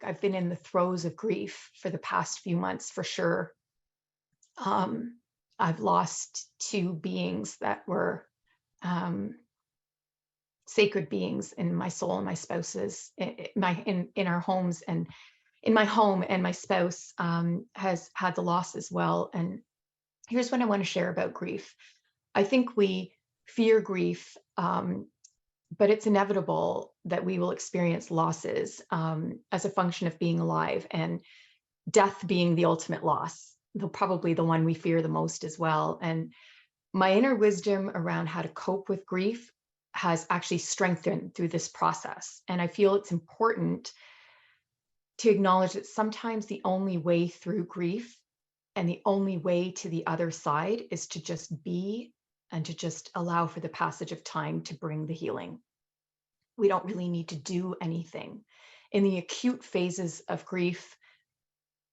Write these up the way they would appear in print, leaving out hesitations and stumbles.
I've been in the throes of grief for the past few months for sure. I've lost two beings that were sacred beings in my soul and my spouse's, in our homes, and in my home, and my spouse has had the loss as well. And here's what I want to share about grief. I think we fear grief, but it's inevitable that we will experience losses as a function of being alive, and death being the ultimate loss, though probably the one we fear the most as well. And my inner wisdom around how to cope with grief has actually strengthened through this process. And I feel it's important to acknowledge that sometimes the only way through grief and the only way to the other side is to just be, and to just allow for the passage of time to bring the healing. We don't really need to do anything. In the acute phases of grief,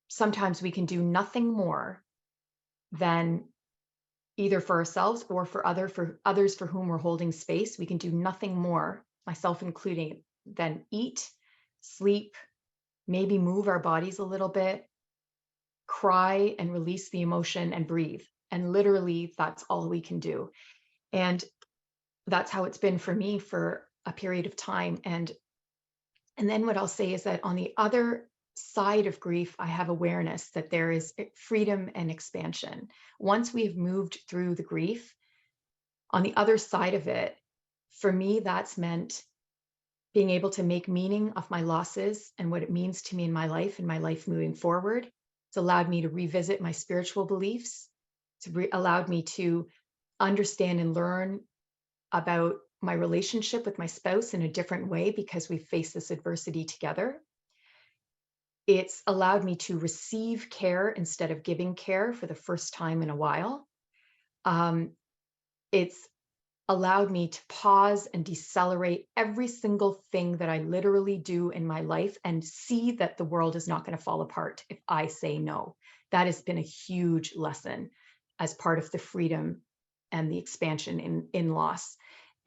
sometimes we can do nothing more than, either for ourselves or for others for whom we're holding space, we can do nothing more, myself including, than eat, sleep, maybe move our bodies a little bit, cry and release the emotion, and breathe. And literally, that's all we can do. And that's how it's been for me for a period of time. And then what I'll say is that on the other side of grief, I have awareness that there is freedom and expansion. Once we've moved through the grief, on the other side of it, for me, that's meant being able to make meaning of my losses and what it means to me in my life and my life moving forward. It's allowed me to revisit my spiritual beliefs. It's allowed me to understand and learn about my relationship with my spouse in a different way because we've faced this adversity together. It's allowed me to receive care instead of giving care for the first time in a while. It's allowed me to pause and decelerate every single thing that I literally do in my life and see that the world is not going to fall apart if I say no. That has been a huge lesson as part of the freedom and the expansion in loss.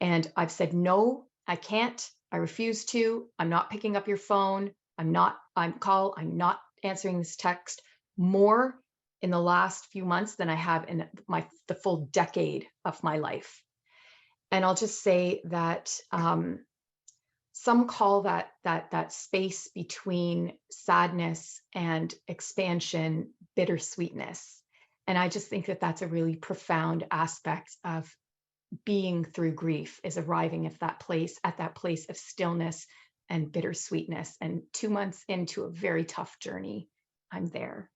And I've said, no, I can't. I refuse to. I'm not picking up your phone. I'm not answering this text more in the last few months than I have in the full decade of my life. And I'll just say that some call that space between sadness and expansion bittersweetness. And I just think that that's a really profound aspect of being through grief, is arriving at that place of stillness and bittersweetness. And 2 months into a very tough journey, I'm there.